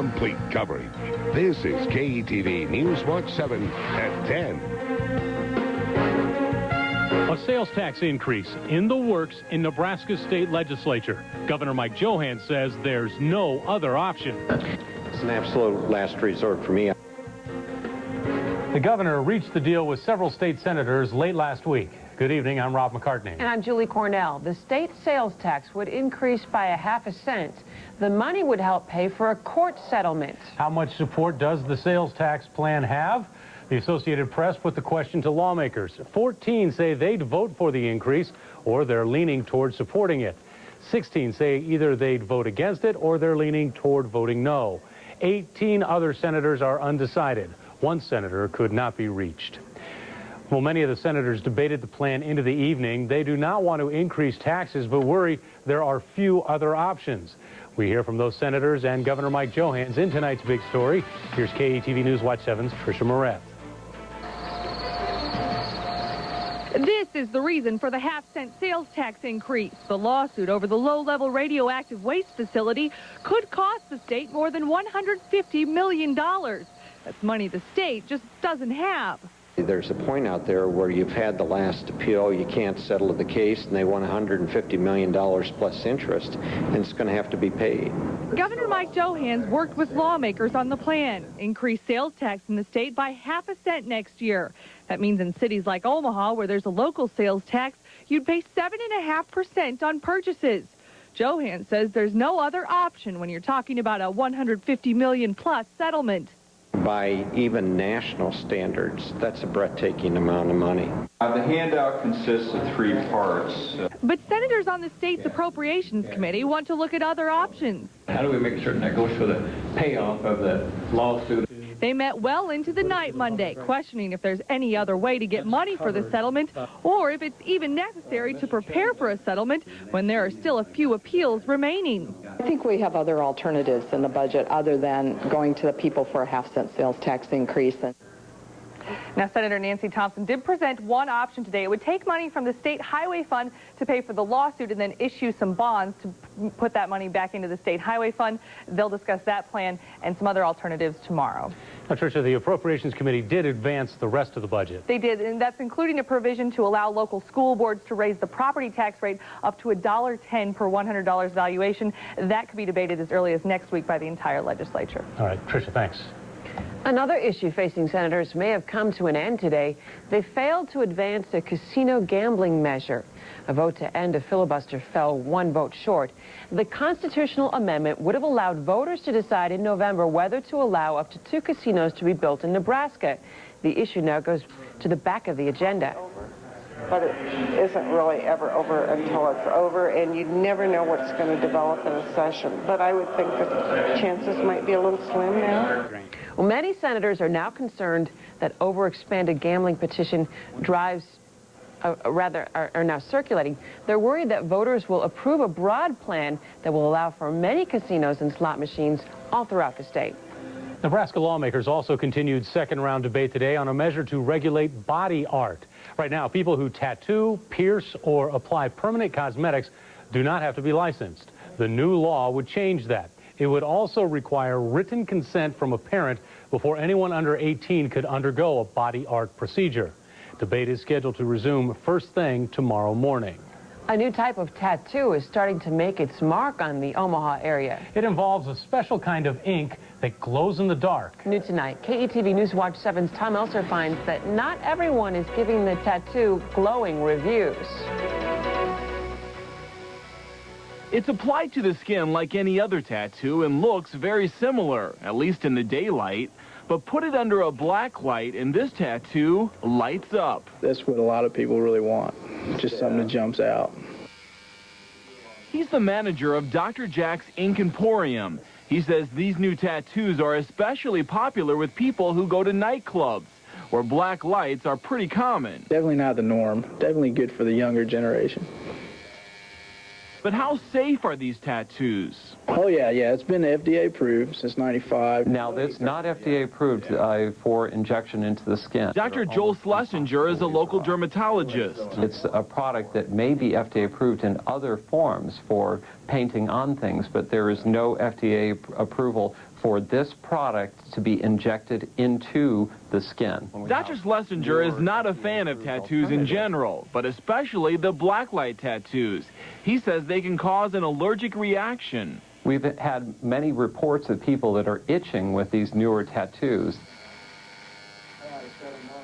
Complete coverage. This is KETV Newswatch 7 at 10. A sales tax increase in the works in Nebraska's state legislature. Governor Mike Johanns says there's no other option. It's an absolute last resort for me. The governor reached the deal with several state senators late last week. Good evening, I'm Rob McCartney. And I'm Julie Cornell. The state sales tax would increase by a half cent. The money would help pay for a court settlement. How much support does the sales tax plan have? The Associated Press put the question to lawmakers. 14 say they'd vote for the increase or they're leaning toward supporting it. 16 say either they'd vote against it or they're leaning toward voting no. 18 other senators are undecided. One senator could not be reached. Well, many of the senators debated the plan into the evening. They do not want to increase taxes, but worry there are few other options. We hear from those senators and Governor Mike Johanns in tonight's big story. Here's KETV Newswatch 7's Tricia Moretz. This is the reason for the half-cent sales tax increase. The lawsuit over the low-level radioactive waste facility could cost the state more than $150 million. That's money the state just doesn't have. There's a point out there where you've had the last appeal, you can't settle the case, and they want $150 million plus interest, and it's going to have to be paid. Governor Mike Johanns worked with lawmakers on the plan. Increase sales tax in the state by half a cent next year. That means in cities like Omaha, where there's a local sales tax, you'd pay 7.5% on purchases. Johanns says there's no other option when you're talking about a $150 million plus settlement. By even national standards, that's a breathtaking amount of money. The handout consists of 3 parts. But senators on the state's Appropriations Committee want to look at other options. How do we make certain that goes for the payoff of the lawsuit? They met well into the night Monday, questioning if there's any other way to get money for the settlement or if it's even necessary to prepare for a settlement when there are still a few appeals remaining. I think we have other alternatives in the budget other than going to the people for a half-cent sales tax increase. Now, Senator Nancy Thompson did present one option today. It would take money from the state highway fund to pay for the lawsuit and then issue some bonds to put that money back into the state highway fund. They'll discuss that plan and some other alternatives tomorrow. Now, Tricia, the Appropriations Committee did advance the rest of the budget. They did, and that's including a provision to allow local school boards to raise the property tax rate up to $1.10 per $100 valuation. That could be debated as early as next week by the entire legislature. All right, Tricia, thanks. Another issue facing senators may have come to an end today. They failed to advance a casino gambling measure. A vote to end a filibuster fell 1 vote short. The constitutional amendment would have allowed voters to decide in November whether to allow up to 2 casinos to be built in Nebraska. The issue now goes to the back of the agenda. But it isn't really ever over until it's over, and you never know what's going to develop in a session. But I would think that chances might be a little slim now. Well, many senators are now concerned that overexpanded gambling petition drives, are now circulating. They're worried that voters will approve a broad plan that will allow for many casinos and slot machines all throughout the state. Nebraska lawmakers also continued second-round debate today on a measure to regulate body art. Right now, people who tattoo, pierce, or apply permanent cosmetics do not have to be licensed. The new law would change that. It would also require written consent from a parent before anyone under 18 could undergo a body art procedure. Debate is scheduled to resume first thing tomorrow morning. A new type of tattoo is starting to make its mark on the Omaha area. It involves a special kind of ink that glows in the dark. New tonight, KETV Newswatch 7's Tom Elser finds that not everyone is giving the tattoo glowing reviews. It's applied to the skin like any other tattoo and looks very similar, at least in the daylight. But put it under a black light and this tattoo lights up. That's what a lot of people really want, just something that jumps out. He's the manager of Dr. Jack's Ink Emporium. He says these new tattoos are especially popular with people who go to nightclubs, where black lights are pretty common. Definitely not the norm. Definitely good for the younger generation. But how safe are these tattoos? Oh, yeah, it's been FDA approved since '95. Now, it's not FDA approved for injection into the skin. Dr. Joel Schlesinger is a local dermatologist. It's a product that may be FDA approved in other forms for painting on things, but there is no FDA approval for this product to be injected into the skin. Dr. Schlesinger is not a fan of tattoos in general, but especially the blacklight tattoos. He says they can cause an allergic reaction. We've had many reports of people that are itching with these newer tattoos.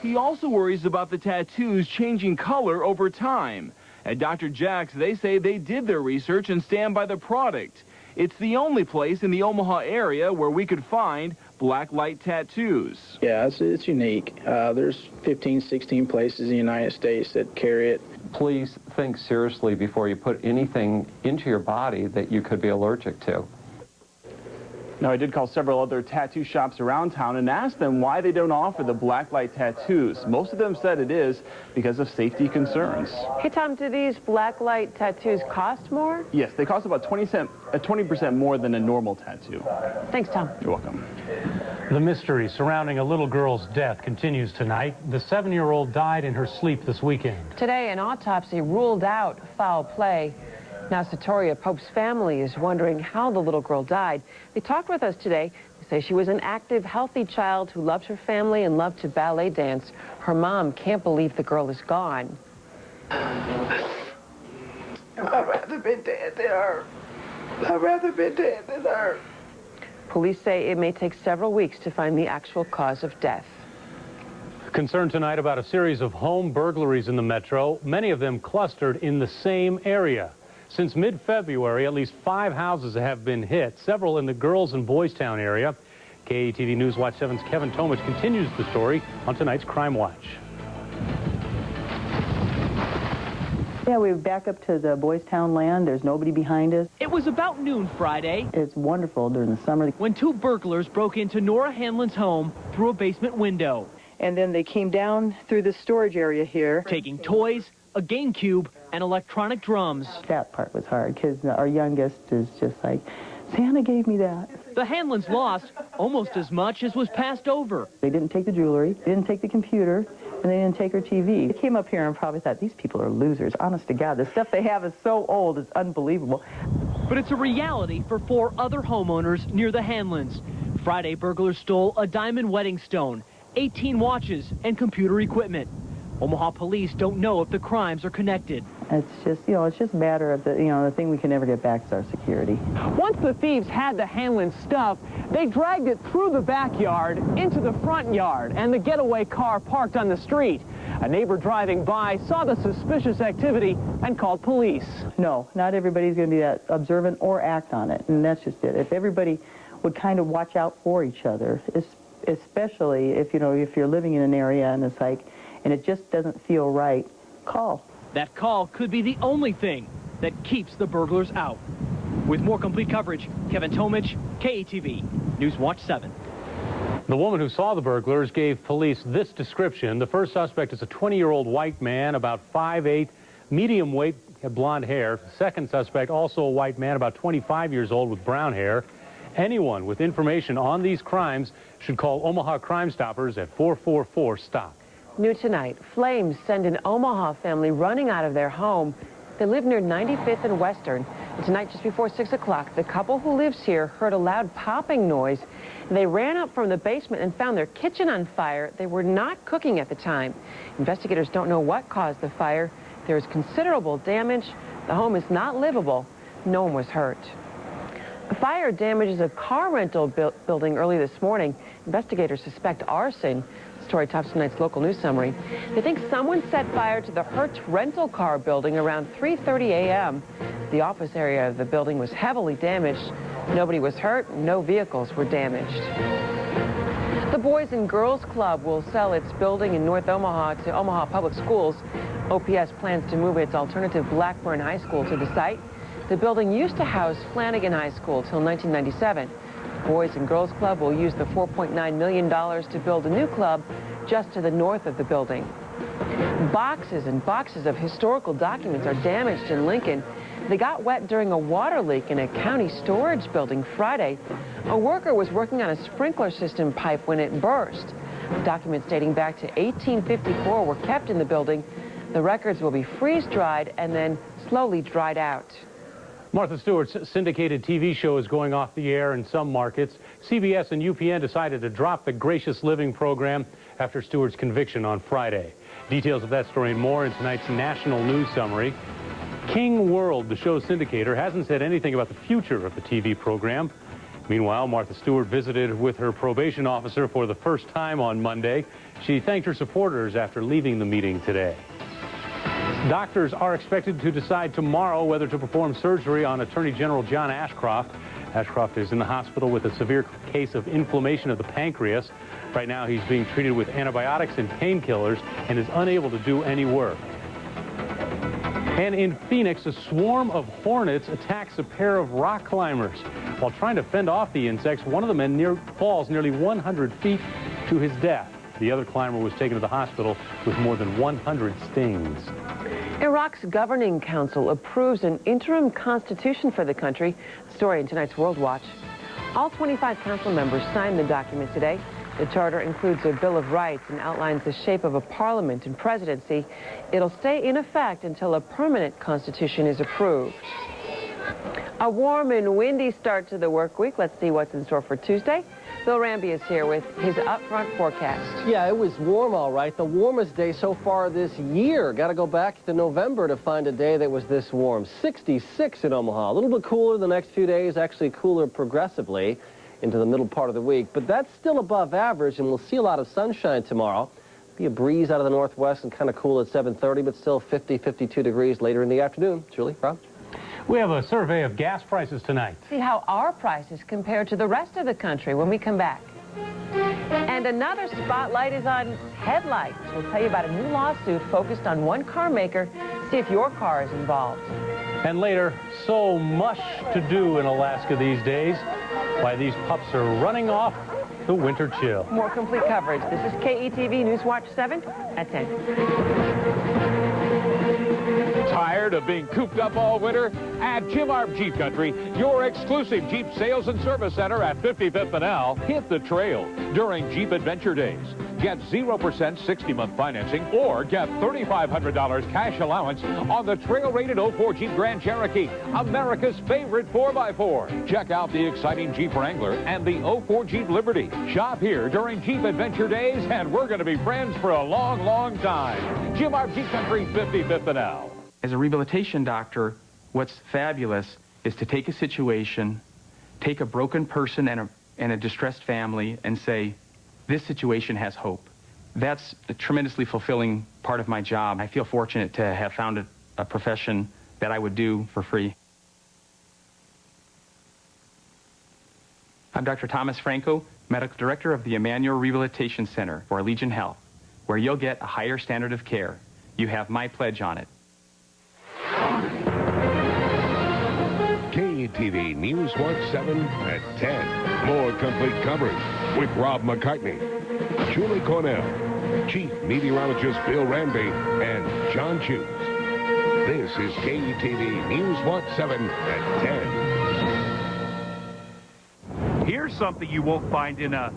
He also worries about the tattoos changing color over time. At Dr. Jack's, they say they did their research and stand by the product. It's the only place in the Omaha area where we could find blacklight tattoos. Yeah, it's unique. There's 15, 16 places in the United States that carry it. Please think seriously before you put anything into your body that you could be allergic to. Now, I did call several other tattoo shops around town and asked them why they don't offer the blacklight tattoos. Most of them said it is because of safety concerns. Hey, Tom, do these blacklight tattoos cost more? Yes, they cost about 20% more than a normal tattoo. Thanks, Tom. You're welcome. The mystery surrounding a little girl's death continues tonight. The 7-year-old died in her sleep this weekend. Today, an autopsy ruled out foul play. Now, Satoria Pope's family is wondering how the little girl died. They talked with us today. They say she was an active, healthy child who loved her family and loved to ballet dance. Her mom can't believe the girl is gone. I'd rather been dead than her. I'd rather been dead than her. Police say it may take several weeks to find the actual cause of death. Concern tonight about a series of home burglaries in the metro, many of them clustered in the same area. Since mid-February, at least 5 houses have been hit, several in the Girls and Boys Town area. KETV Newswatch 7's Kevin Tomich continues the story on tonight's Crime Watch. Yeah, we're back up to the Boys Town land. There's nobody behind us. It was about noon Friday. It's wonderful during the summer. When 2 burglars broke into Nora Hanlon's home through a basement window. And then they came down through the storage area here. Taking toys, a GameCube, and electronic drums. That part was hard because our youngest is just like, Santa gave me that. The Hanlons lost almost as much as was passed over. They didn't take the jewelry, they didn't take the computer, and they didn't take her TV. They came up here and probably thought, these people are losers. Honest to God, the stuff they have is so old, it's unbelievable. But it's a reality for 4 other homeowners near the Hanlons. Friday, burglars stole a diamond wedding stone, 18 watches, and computer equipment. Omaha police don't know if the crimes are connected. It's just, it's just a matter of the thing we can never get back is our security. Once the thieves had the Hanlon stuff, they dragged it through the backyard into the front yard and the getaway car parked on the street. A neighbor driving by saw the suspicious activity and called police. No, not everybody's going to be that observant or act on it, and that's just it. If everybody would kind of watch out for each other, especially if you're living in an area and it's like, and it just doesn't feel right, call. That call could be the only thing that keeps the burglars out. With more complete coverage, Kevin Tomich, KETV, Newswatch 7. The woman who saw the burglars gave police this description. The first suspect is a 20-year-old white man, about 5'8", medium weight, had blonde hair. The second suspect, also a white man, about 25 years old with brown hair. Anyone with information on these crimes should call Omaha Crime Stoppers at 444-STOP. New tonight, flames send an Omaha family running out of their home. They live near 95th and Western. And tonight, just before 6 o'clock, the couple who lives here heard a loud popping noise. They ran up from the basement and found their kitchen on fire. They were not cooking at the time. Investigators don't know what caused the fire. There is considerable damage. The home is not livable. No one was hurt. A fire damages a car rental building early this morning. Investigators suspect arson. Story tops tonight's local news summary. They think someone set fire to the Hertz rental car building around 3:30 a.m. The office area of the building was heavily damaged. Nobody was hurt. No vehicles were damaged. The Boys and Girls Club will sell its building in North Omaha to Omaha Public Schools. OPS plans to move its alternative Blackburn High School to the site. The building used to house Flanagan High School till 1997. Boys and Girls Club will use the $4.9 million to build a new club just to the north of the building. Boxes and boxes of historical documents are damaged in Lincoln. They got wet during a water leak in a county storage building Friday. A worker was working on a sprinkler system pipe when it burst. Documents dating back to 1854 were kept in the building. The records will be freeze-dried and then slowly dried out. Martha Stewart's syndicated TV show is going off the air in some markets. CBS and UPN decided to drop the Gracious Living program after Stewart's conviction on Friday. Details of that story and more in tonight's national news summary. King World, the show's syndicator, hasn't said anything about the future of the TV program. Meanwhile, Martha Stewart visited with her probation officer for the first time on Monday. She thanked her supporters after leaving the meeting today. Doctors are expected to decide tomorrow whether to perform surgery on Attorney General John Ashcroft. Ashcroft is in the hospital with a severe case of inflammation of the pancreas. Right now, he's being treated with antibiotics and painkillers and is unable to do any work. And in Phoenix, a swarm of hornets attacks a pair of rock climbers. While trying to fend off the insects, one of the men falls nearly 100 feet to his death. The other climber was taken to the hospital with more than 100 stings. Iraq's governing council approves an interim constitution for the country. Story in tonight's World Watch. All 25 council members signed the document today. The charter includes a Bill of Rights and outlines the shape of a parliament and presidency. It'll stay in effect until a permanent constitution is approved. A warm and windy start to the work week. Let's see what's in store for Tuesday. Bill Ramby is here with his upfront forecast. Yeah, it was warm, all right. The warmest day so far this year. Got to go back to November to find a day that was this warm. 66 in Omaha. A little bit cooler the next few days, actually cooler progressively into the middle part of the week. But that's still above average, and we'll see a lot of sunshine tomorrow. Be a breeze out of the northwest and kind of cool at 7:30, but still 50, 52 degrees later in the afternoon. Julie, Rob? We have a survey of gas prices tonight. See how our prices compare to the rest of the country when we come back. And another spotlight is on headlights. We'll tell you about a new lawsuit focused on one car maker. See if your car is involved. And later, so much to do in Alaska these days. Why these pups are running off the winter chill. More complete coverage. This is KETV Newswatch 7 at 10. Tired of being cooped up all winter? At Jim Arp Jeep Country, your exclusive Jeep sales and service center at 55th and L, hit the trail during Jeep Adventure Days. Get 0% 60-month financing or get $3,500 cash allowance on the trail-rated 04 Jeep Grand Cherokee, America's favorite 4x4. Check out the exciting Jeep Wrangler and the 04 Jeep Liberty. Shop here during Jeep Adventure Days, and we're going to be friends for a long, long time. Jim Arp Jeep Country, 55th and L. As a rehabilitation doctor, what's fabulous is to take a situation, take a broken person and a distressed family and say, this situation has hope. That's a tremendously fulfilling part of my job. I feel fortunate to have found a profession that I would do for free. I'm Dr. Thomas Franco, Medical Director of the Emmanuel Rehabilitation Center for Allegiant Health, where you'll get a higher standard of care. You have my pledge on it. KETV Newswatch 7 at 10. More complete coverage with Rob McCartney, Julie Cornell, Chief Meteorologist Bill Ramby, and John Hughes. This is KETV Newswatch 7 at 10. Here's something you won't find in a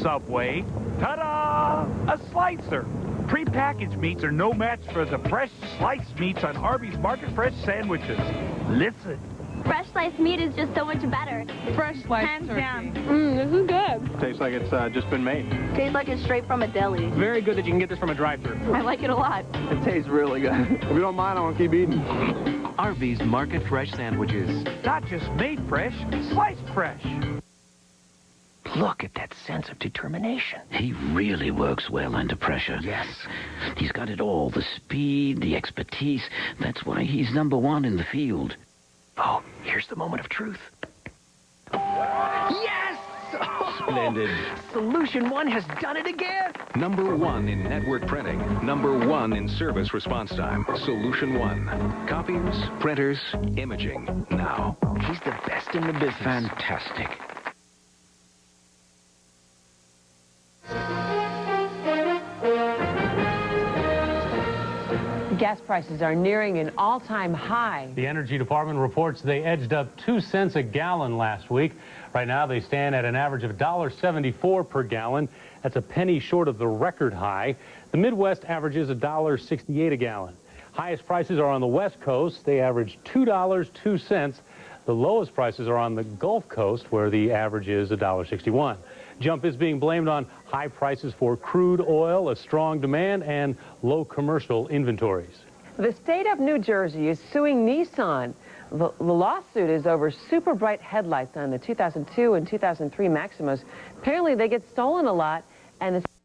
Subway. Ta-da! A slicer. Prepackaged meats are no match for the fresh sliced meats on Arby's Market Fresh sandwiches. Listen. Fresh sliced meat is just so much better. Fresh sliced hands turkey. down. This is good. Tastes like it's just been made. Tastes like it's straight from a deli. Very good that you can get this from a drive-thru. I like it a lot. It tastes really good. If you don't mind, I want to keep eating. Arby's Market Fresh sandwiches. Not just made fresh, sliced fresh. Look at that sense of determination. He really works well under pressure. Yes. He's got it all. The speed, the expertise. That's why he's #1 in the field. Oh, here's the moment of truth. Yes! Splendid. Solution One has done it again. #1 in network printing. #1 in service response time. Solution One. Copiers, printers, imaging. Now. He's the best in the business. Fantastic. Gas prices are nearing an all-time high. The Energy Department reports they edged up 2 cents a gallon last week. Right now, they stand at an average of $1.74 per gallon. That's a penny short of the record high. The Midwest averages $1.68 a gallon. Highest prices are on the West Coast. They average $2.02. The lowest prices are on the Gulf Coast, where the average is $1.61. Jump is being blamed on high prices for crude oil, a strong demand, and low commercial inventories. The state of New Jersey is suing Nissan. The lawsuit is over super bright headlights on the 2002 and 2003 Maximas. Apparently they get stolen a lot, and the